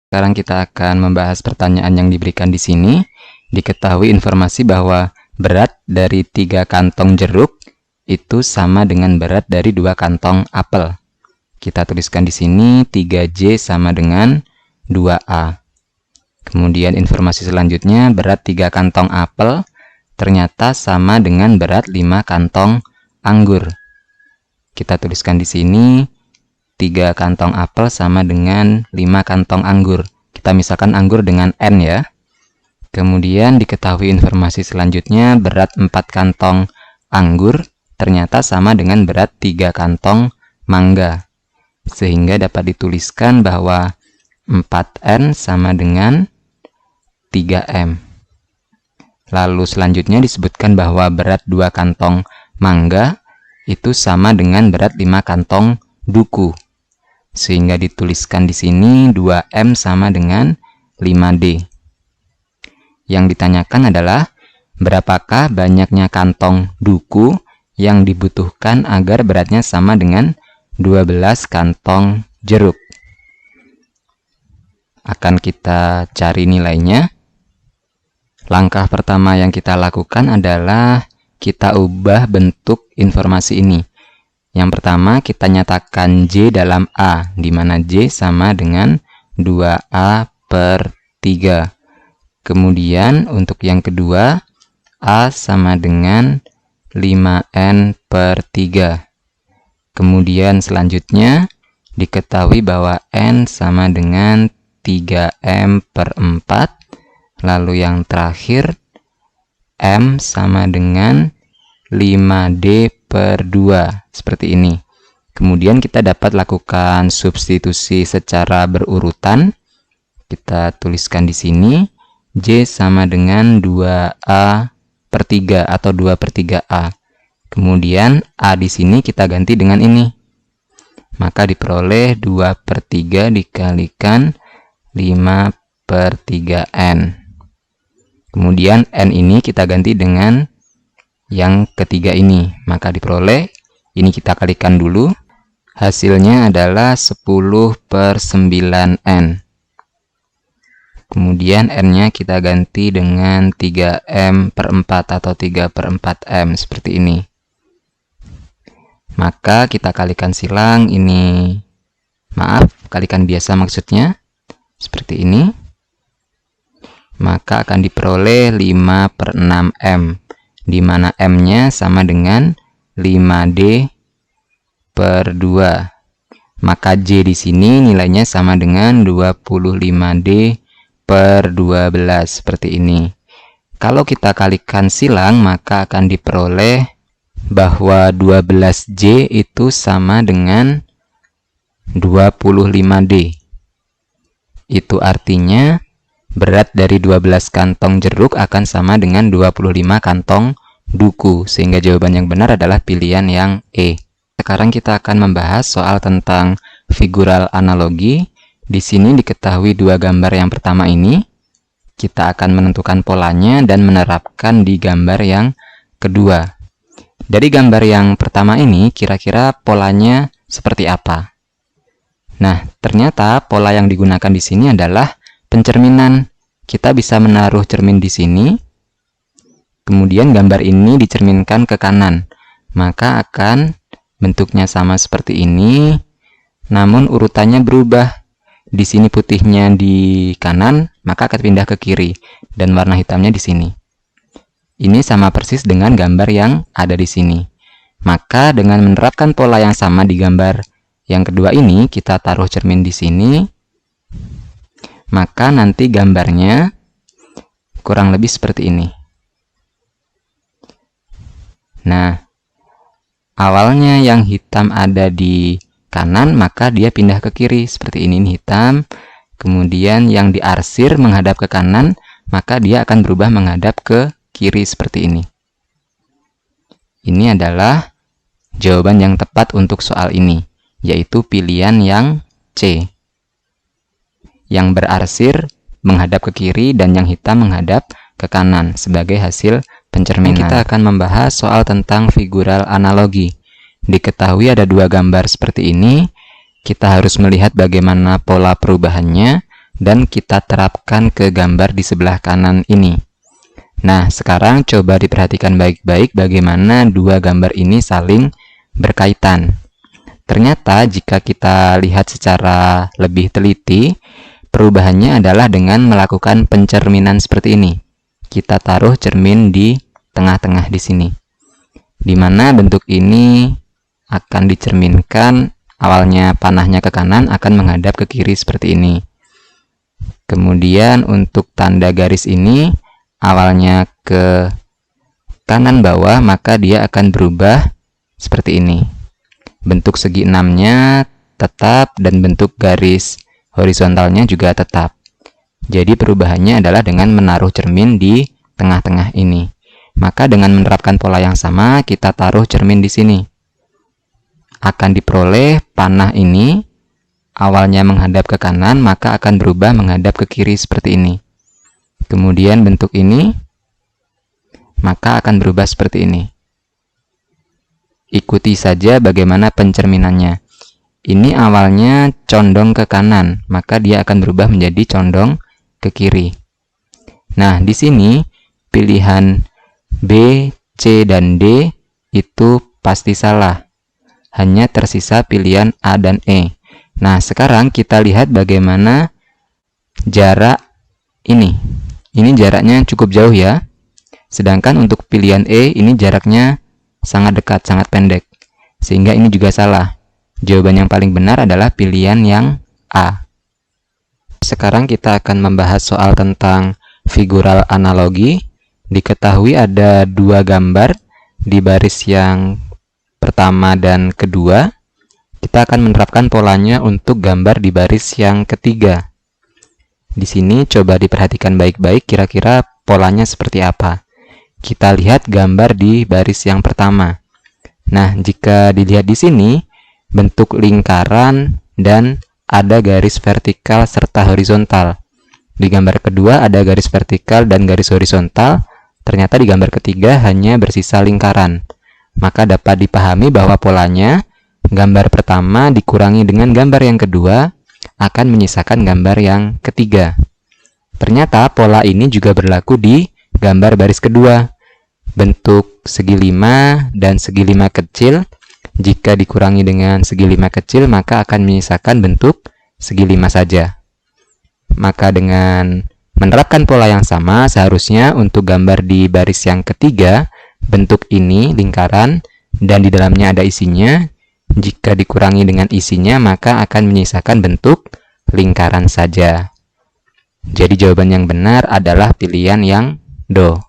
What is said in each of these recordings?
Sekarang kita akan membahas pertanyaan yang diberikan di sini. Diketahui informasi bahwa berat dari 3 kantong jeruk itu sama dengan berat dari 2 kantong apel. Kita tuliskan di sini 3J sama dengan 2A. Kemudian informasi selanjutnya, berat 3 kantong apel ternyata sama dengan berat 5 kantong anggur. Kita tuliskan di sini 3 kantong apel sama dengan 5 kantong anggur. Kita misalkan anggur dengan N ya. Kemudian diketahui informasi selanjutnya, berat 4 kantong anggur ternyata sama dengan berat 3 kantong mangga. Sehingga dapat dituliskan bahwa 4N sama dengan 3M. Lalu selanjutnya disebutkan bahwa berat 2 kantong mangga itu sama dengan berat 5 kantong duku. Sehingga dituliskan di sini 2M sama dengan 5D. Yang ditanyakan adalah berapakah banyaknya kantong duku yang dibutuhkan agar beratnya sama dengan 12 kantong jeruk. Akan kita cari nilainya. Langkah pertama yang kita lakukan adalah kita ubah bentuk informasi ini. Yang pertama, kita nyatakan J dalam A, di mana J sama dengan 2A per 3. Kemudian, untuk yang kedua, A sama dengan 5N per 3. Kemudian, selanjutnya, diketahui bahwa N sama dengan 3M per 4. Lalu yang terakhir, M sama dengan 5D per 2, seperti ini. Kemudian kita dapat lakukan substitusi secara berurutan. Kita tuliskan di sini, J sama dengan 2A per 3 atau 2 per 3A. Kemudian A di sini kita ganti dengan ini. Maka diperoleh 2 per 3 dikalikan 5 per 3N. Kemudian N ini kita ganti dengan yang ketiga ini, maka diperoleh, ini kita kalikan dulu, hasilnya adalah 10 per 9N. Kemudian N-nya kita ganti dengan 3M per 4 atau 3 per 4M, seperti ini. Maka kita kalikan silang, ini, maaf, kalikan biasa maksudnya, seperti ini. Maka akan diperoleh 5 per 6M. Di mana M-nya sama dengan 5D per 2. Maka J di sini nilainya sama dengan 25D per 12, seperti ini. Kalau kita kalikan silang, maka akan diperoleh bahwa 12J itu sama dengan 25D. Itu artinya berat dari 12 kantong jeruk akan sama dengan 25 kantong duku, sehingga jawaban yang benar adalah pilihan yang E. Sekarang kita akan membahas soal tentang figural analogi. Di sini diketahui 2 gambar yang pertama ini. Kita akan menentukan polanya dan menerapkan di gambar yang kedua. Dari gambar yang pertama ini, kira-kira polanya seperti apa? Nah, ternyata pola yang digunakan di sini adalah pencerminan. Kita bisa menaruh cermin di sini. Kemudian gambar ini dicerminkan ke kanan. Maka akan bentuknya sama seperti ini. Namun urutannya berubah. Di sini putihnya di kanan, maka akan pindah ke kiri. Dan warna hitamnya di sini. Ini sama persis dengan gambar yang ada di sini. Maka dengan menerapkan pola yang sama di gambar yang kedua ini, kita taruh cermin di sini. Maka nanti gambarnya kurang lebih seperti ini. Nah, awalnya yang hitam ada di kanan, maka dia pindah ke kiri. Seperti ini hitam. Kemudian yang diarsir menghadap ke kanan, maka dia akan berubah menghadap ke kiri seperti ini. Ini adalah jawaban yang tepat untuk soal ini, yaitu pilihan yang C. Yang berarsir menghadap ke kiri dan yang hitam menghadap ke kanan sebagai hasil pencerminan. Kita akan membahas soal tentang figural analogi. Diketahui ada 2 gambar seperti ini. Kita harus melihat bagaimana pola perubahannya dan kita terapkan ke gambar di sebelah kanan ini. Nah, sekarang coba diperhatikan baik-baik bagaimana dua gambar ini saling berkaitan. Ternyata jika kita lihat secara lebih teliti, perubahannya adalah dengan melakukan pencerminan seperti ini. Kita taruh cermin di tengah-tengah di sini, di mana bentuk ini akan dicerminkan. Awalnya panahnya ke kanan akan menghadap ke kiri seperti ini. Kemudian untuk tanda garis ini awalnya ke kanan bawah, maka dia akan berubah seperti ini. Bentuk segi enamnya tetap dan bentuk garis horizontalnya juga tetap. Jadi perubahannya adalah dengan menaruh cermin di tengah-tengah ini. Maka dengan menerapkan pola yang sama, kita taruh cermin di sini. Akan diperoleh panah ini awalnya menghadap ke kanan, maka akan berubah menghadap ke kiri seperti ini. Kemudian bentuk ini maka akan berubah seperti ini. Ikuti saja bagaimana pencerminannya. Ini awalnya condong ke kanan, maka dia akan berubah menjadi condong ke kiri. Nah, di sini pilihan B, C, dan D itu pasti salah. Hanya tersisa pilihan A dan E. Nah, sekarang kita lihat bagaimana jarak ini. Ini jaraknya cukup jauh ya. Sedangkan untuk pilihan E, ini jaraknya sangat dekat, sangat pendek. Sehingga ini juga salah. Jawaban yang paling benar adalah pilihan yang A. Sekarang kita akan membahas soal tentang figural analogi. Diketahui ada dua gambar di baris yang pertama dan kedua. Kita akan menerapkan polanya untuk gambar di baris yang ketiga. Di sini coba diperhatikan baik-baik kira-kira polanya seperti apa. Kita lihat gambar di baris yang pertama. Nah, jika dilihat di sini, bentuk lingkaran dan ada garis vertikal serta horizontal. Di gambar kedua ada garis vertikal dan garis horizontal. Ternyata di gambar ketiga hanya bersisa lingkaran. Maka dapat dipahami bahwa polanya gambar pertama dikurangi dengan gambar yang kedua akan menyisakan gambar yang ketiga. Ternyata pola ini juga berlaku di gambar baris kedua. Bentuk segi 5 dan segi 5 kecil, jika dikurangi dengan segi 5 kecil maka akan menyisakan bentuk segi 5 saja. Maka dengan menerapkan pola yang sama, seharusnya untuk gambar di baris yang ketiga, bentuk ini lingkaran dan di dalamnya ada isinya. Jika dikurangi dengan isinya, maka akan menyisakan bentuk lingkaran saja. Jadi jawaban yang benar adalah pilihan yang Do.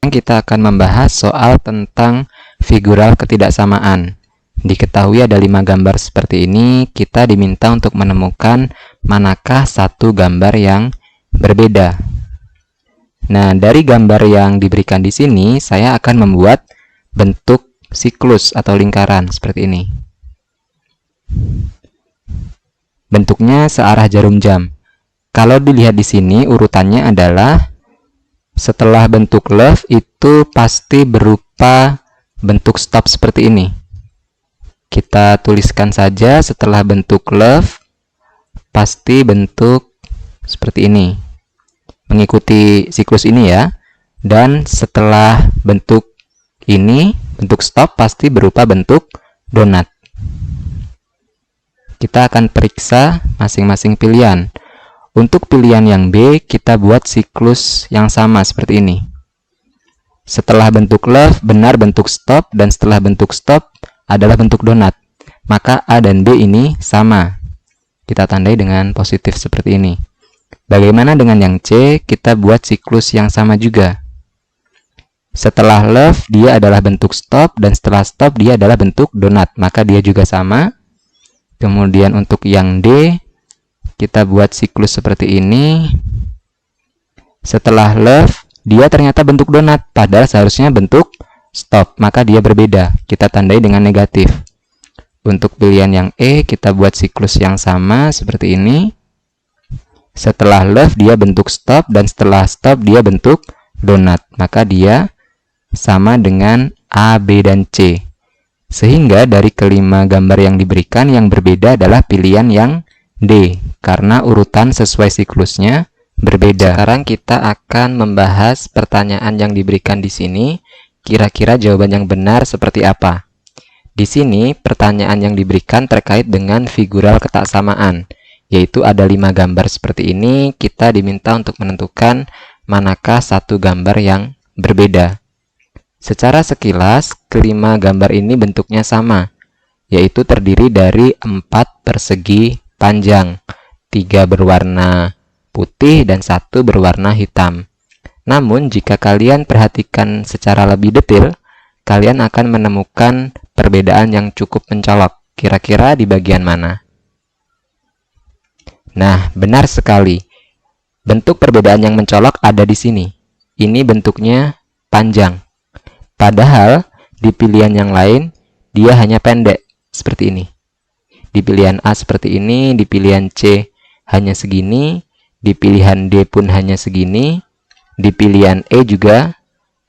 Kita akan membahas soal tentang figural ketidaksamaan. Diketahui ada 5 gambar seperti ini, kita diminta untuk menemukan manakah satu gambar yang berbeda. Nah, dari gambar yang diberikan di sini, saya akan membuat bentuk siklus atau lingkaran seperti ini. Bentuknya searah jarum jam. Kalau dilihat di sini, urutannya adalah setelah bentuk love itu pasti berupa bentuk stop seperti ini. Kita tuliskan saja setelah bentuk love pasti bentuk seperti ini. Mengikuti siklus ini ya. Dan setelah bentuk ini, bentuk stop pasti berupa bentuk donat. Kita akan periksa masing-masing pilihan. Untuk pilihan yang B, kita buat siklus yang sama seperti ini. Setelah bentuk love, benar bentuk stop, dan setelah bentuk stop adalah bentuk donat. Maka A dan B ini sama. Kita tandai dengan positif seperti ini. Bagaimana dengan yang C? Kita buat siklus yang sama juga. Setelah love, dia adalah bentuk stop, dan setelah stop, dia adalah bentuk donat. Maka dia juga sama. Kemudian untuk yang D, kita buat siklus seperti ini. Setelah love, dia ternyata bentuk donat, padahal seharusnya bentuk stop, maka dia berbeda. Kita tandai dengan negatif. Untuk pilihan yang E, kita buat siklus yang sama seperti ini. Setelah love, dia bentuk stop, dan setelah stop, dia bentuk donat, maka dia sama dengan A, B, dan C. Sehingga dari kelima gambar yang diberikan, yang berbeda adalah pilihan yang D. karena urutan sesuai siklusnya berbeda. Sekarang kita akan membahas pertanyaan yang diberikan di sini. Kira-kira jawaban yang benar seperti apa? Di sini, pertanyaan yang diberikan terkait dengan figural ketaksamaan, yaitu ada 5 gambar seperti ini. Kita diminta untuk menentukan manakah satu gambar yang berbeda. Secara sekilas, kelima gambar ini bentuknya sama, yaitu terdiri dari 4 persegi panjang, 3 berwarna putih dan 1 berwarna hitam. Namun, jika kalian perhatikan secara lebih detail, kalian akan menemukan perbedaan yang cukup mencolok. Kira-kira di bagian mana? Nah, benar sekali. Bentuk perbedaan yang mencolok ada di sini. Ini bentuknya panjang. Padahal, di pilihan yang lain, dia hanya pendek, seperti ini. Di pilihan A seperti ini, di pilihan C hanya segini, di pilihan D pun hanya segini, di pilihan E juga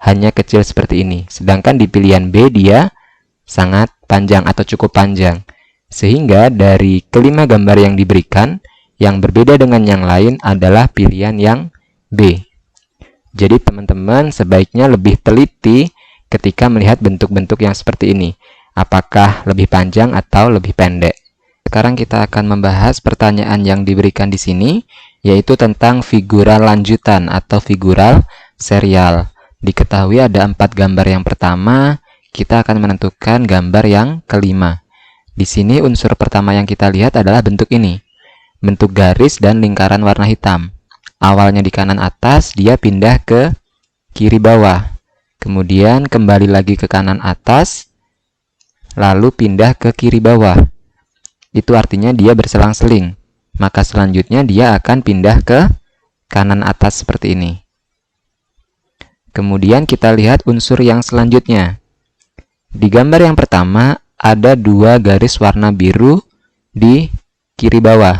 hanya kecil seperti ini. Sedangkan di pilihan B dia sangat panjang atau cukup panjang. Sehingga dari kelima gambar yang diberikan, yang berbeda dengan yang lain adalah pilihan yang B. Jadi teman-teman sebaiknya lebih teliti ketika melihat bentuk-bentuk yang seperti ini. Apakah lebih panjang atau lebih pendek? Sekarang kita akan membahas pertanyaan yang diberikan di sini, yaitu tentang figural lanjutan atau figural serial. Diketahui ada 4 gambar yang pertama, kita akan menentukan gambar yang kelima. Di sini unsur pertama yang kita lihat adalah bentuk ini. Bentuk garis dan lingkaran warna hitam. Awalnya di kanan atas, dia pindah ke kiri bawah. Kemudian kembali lagi ke kanan atas, lalu pindah ke kiri bawah. Itu artinya dia berselang-seling. Maka selanjutnya dia akan pindah ke kanan atas seperti ini. Kemudian kita lihat unsur yang selanjutnya. Di gambar yang pertama ada 2 garis warna biru di kiri bawah.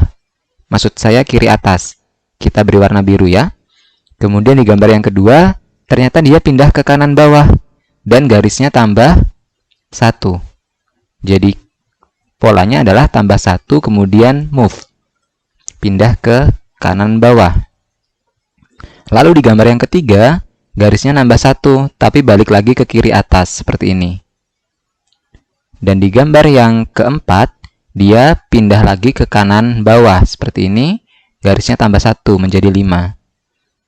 Maksud saya kiri atas. Kita beri warna biru ya. Kemudian di gambar yang kedua ternyata dia pindah ke kanan bawah dan garisnya tambah 1. Jadi polanya adalah tambah 1 kemudian move. Pindah ke kanan bawah. Lalu di gambar yang ketiga, garisnya nambah 1, tapi balik lagi ke kiri atas, seperti ini. Dan di gambar yang keempat, dia pindah lagi ke kanan bawah, seperti ini. Garisnya tambah 1, menjadi 5.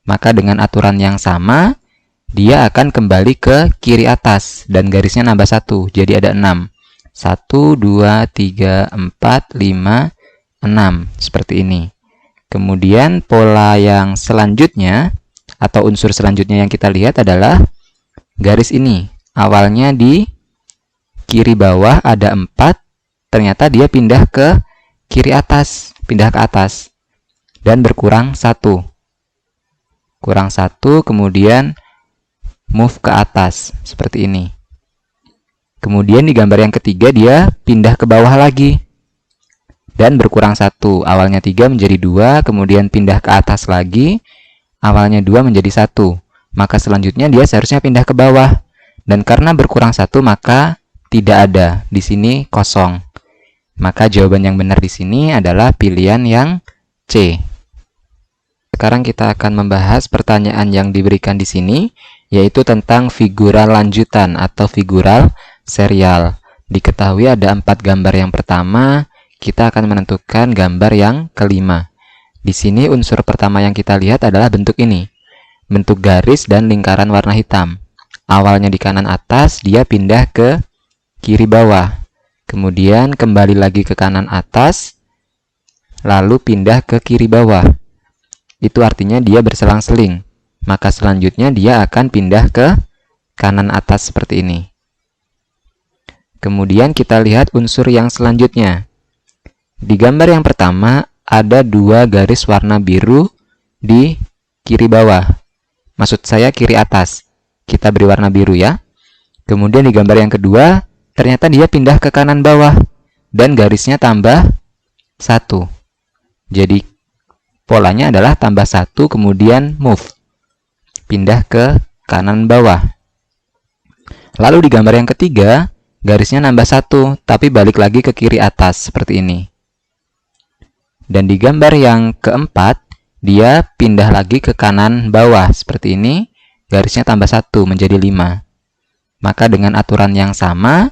Maka dengan aturan yang sama, dia akan kembali ke kiri atas, dan garisnya nambah 1, jadi ada 6. 1, 2, 3, 4, 5, 6, seperti ini. Kemudian pola yang selanjutnya atau unsur selanjutnya yang kita lihat adalah garis ini. Awalnya di kiri bawah ada 4, ternyata dia pindah ke kiri atas, pindah ke atas dan berkurang 1. Kurang 1, kemudian move ke atas seperti ini. Kemudian di gambar yang ketiga dia pindah ke bawah lagi dan berkurang 1. Awalnya 3 menjadi 2, kemudian pindah ke atas lagi. Awalnya 2 menjadi 1. Maka selanjutnya dia seharusnya pindah ke bawah. Dan karena berkurang 1, maka tidak ada. Di sini kosong. Maka jawaban yang benar di sini adalah pilihan yang C. Sekarang kita akan membahas pertanyaan yang diberikan di sini, yaitu tentang figural lanjutan atau figural serial. Diketahui ada 4 gambar yang pertama, kita akan menentukan gambar yang kelima. Di sini unsur pertama yang kita lihat adalah bentuk ini. Bentuk garis dan lingkaran warna hitam. Awalnya di kanan atas, dia pindah ke kiri bawah. Kemudian kembali lagi ke kanan atas, lalu pindah ke kiri bawah. Itu artinya dia berselang-seling. Maka selanjutnya dia akan pindah ke kanan atas seperti ini. Kemudian kita lihat unsur yang selanjutnya. Di gambar yang pertama, ada 2 garis warna biru di kiri bawah. Maksud saya kiri atas. Kita beri warna biru ya. Kemudian di gambar yang kedua, ternyata dia pindah ke kanan bawah. Dan garisnya tambah 1. Jadi, polanya adalah tambah 1, kemudian move. Pindah ke kanan bawah. Lalu di gambar yang ketiga, garisnya nambah 1, tapi balik lagi ke kiri atas, seperti ini. Dan di gambar yang keempat, dia pindah lagi ke kanan bawah seperti ini, garisnya tambah 1 menjadi 5. Maka dengan aturan yang sama,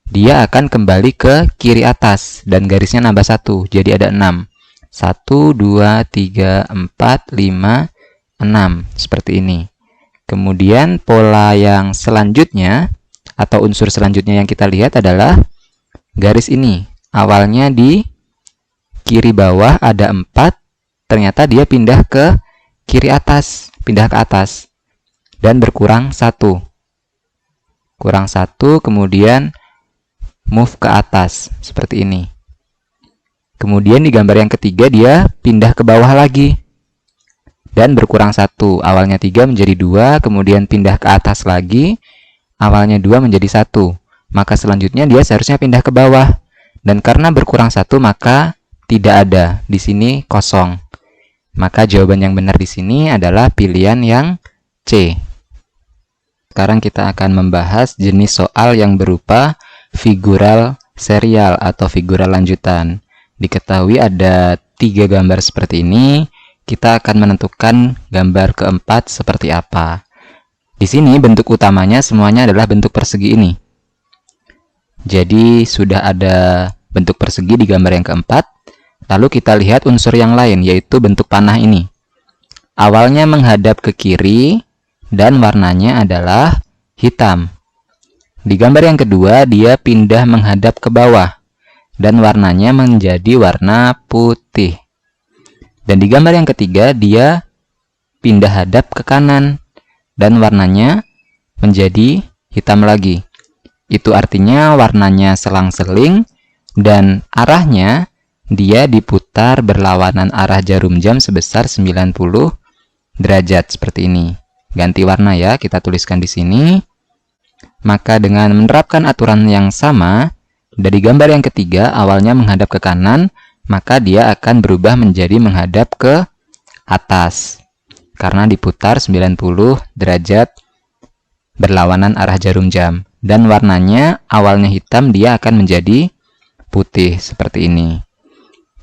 dia akan kembali ke kiri atas dan garisnya nambah 1, jadi ada 6. 1, 2, 3, 4, 5, 6 seperti ini. Kemudian pola yang selanjutnya atau unsur selanjutnya yang kita lihat adalah garis ini. Awalnya di kiri bawah ada 4, ternyata dia pindah ke kiri atas, pindah ke atas dan berkurang 1. Kurang 1, kemudian move ke atas seperti ini. Kemudian di gambar yang ketiga dia pindah ke bawah lagi dan berkurang 1. Awalnya 3 menjadi 2, kemudian pindah ke atas lagi. Awalnya 2 menjadi 1. Maka selanjutnya dia seharusnya pindah ke bawah. Dan karena berkurang 1 maka tidak ada. Di sini kosong. Maka jawaban yang benar di sini adalah pilihan yang C. Sekarang kita akan membahas jenis soal yang berupa figural serial atau figural lanjutan. Diketahui ada 3 gambar seperti ini. Kita akan menentukan gambar keempat seperti apa. Di sini bentuk utamanya semuanya adalah bentuk persegi ini. Jadi sudah ada bentuk persegi di gambar yang keempat. Lalu kita lihat unsur yang lain, yaitu bentuk panah ini. Awalnya menghadap ke kiri dan warnanya adalah hitam. Di gambar yang kedua dia pindah menghadap ke bawah dan warnanya menjadi warna putih. Dan di gambar yang ketiga dia pindah hadap ke kanan dan warnanya menjadi hitam lagi. Itu artinya warnanya selang-seling dan arahnya dia diputar berlawanan arah jarum jam sebesar 90 derajat seperti ini. Ganti warna ya, kita tuliskan di sini. Maka dengan menerapkan aturan yang sama, dari gambar yang ketiga awalnya menghadap ke kanan, maka dia akan berubah menjadi menghadap ke atas. Karena diputar 90 derajat berlawanan arah jarum jam. Dan warnanya awalnya hitam, dia akan menjadi putih seperti ini.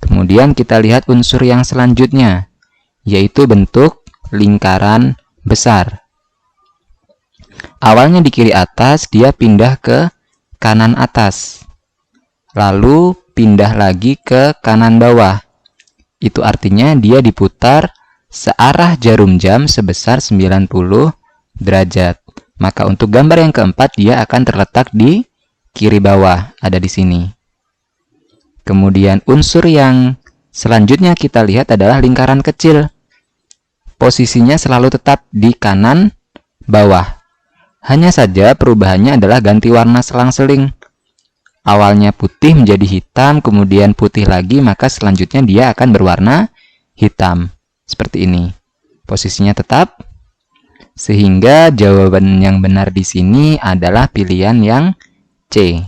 Kemudian kita lihat unsur yang selanjutnya, yaitu bentuk lingkaran besar. Awalnya di kiri atas, dia pindah ke kanan atas. Lalu pindah lagi ke kanan bawah. Itu artinya dia diputar searah jarum jam sebesar 90 derajat. Maka untuk gambar yang keempat dia akan terletak di kiri bawah, ada di sini. Kemudian unsur yang selanjutnya kita lihat adalah lingkaran kecil. Posisinya selalu tetap di kanan bawah. Hanya saja perubahannya adalah ganti warna selang-seling. Awalnya putih menjadi hitam, kemudian putih lagi, maka selanjutnya dia akan berwarna hitam. Seperti ini. Posisinya tetap. Sehingga jawaban yang benar di sini adalah pilihan yang C.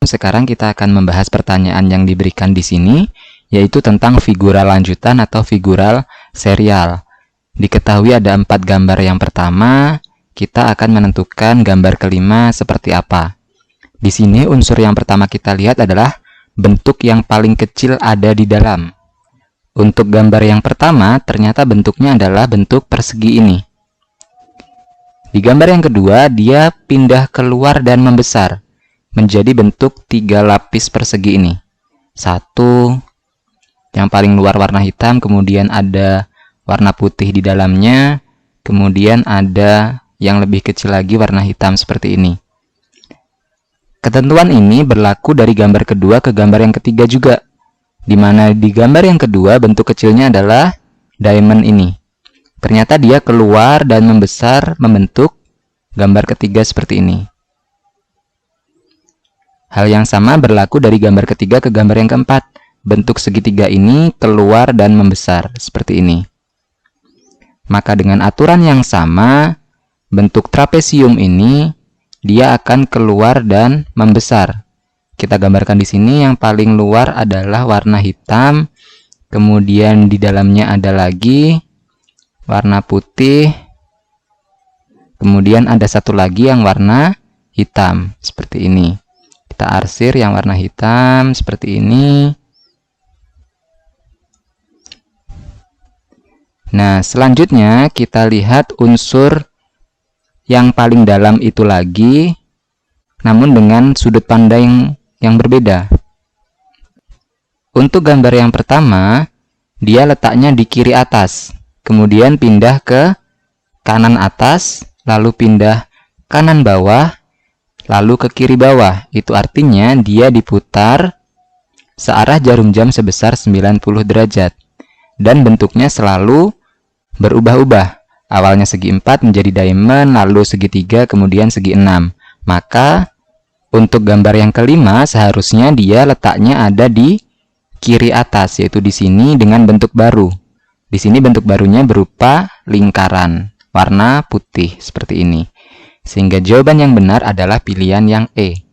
Sekarang kita akan membahas pertanyaan yang diberikan di sini, yaitu tentang figural lanjutan atau figural serial. Diketahui ada 4 gambar yang pertama, kita akan menentukan gambar kelima seperti apa. Di sini unsur yang pertama kita lihat adalah bentuk yang paling kecil ada di dalam. Untuk gambar yang pertama, ternyata bentuknya adalah bentuk persegi ini. Di gambar yang kedua, dia pindah keluar dan membesar menjadi bentuk 3 lapis persegi ini. 1, yang paling luar warna hitam, kemudian ada warna putih di dalamnya, kemudian ada yang lebih kecil lagi warna hitam seperti ini. Ketentuan ini berlaku dari gambar kedua ke gambar yang ketiga juga, di mana di gambar yang kedua bentuk kecilnya adalah diamond ini. Ternyata dia keluar dan membesar membentuk gambar ketiga seperti ini. Hal yang sama berlaku dari gambar ketiga ke gambar yang keempat. Bentuk segitiga ini keluar dan membesar seperti ini. Maka dengan aturan yang sama, bentuk trapesium ini dia akan keluar dan membesar. Kita gambarkan di sini, yang paling luar adalah warna hitam, kemudian di dalamnya ada lagi warna putih, kemudian ada satu lagi yang warna hitam seperti ini. Kita arsir yang warna hitam seperti ini. Nah, selanjutnya kita lihat unsur yang paling dalam itu lagi, namun dengan sudut pandang yang berbeda. Untuk gambar yang pertama, dia letaknya di kiri atas, kemudian pindah ke kanan atas, lalu pindah kanan bawah, lalu ke kiri bawah. Itu artinya dia diputar searah jarum jam sebesar 90 derajat. Dan bentuknya selalu berubah-ubah. Awalnya segi 4 menjadi diamond, lalu segitiga, kemudian segi 6. Maka untuk gambar yang kelima seharusnya dia letaknya ada di kiri atas, yaitu di sini dengan bentuk baru. Di sini bentuk barunya berupa lingkaran warna putih seperti ini. Sehingga jawaban yang benar adalah pilihan yang E.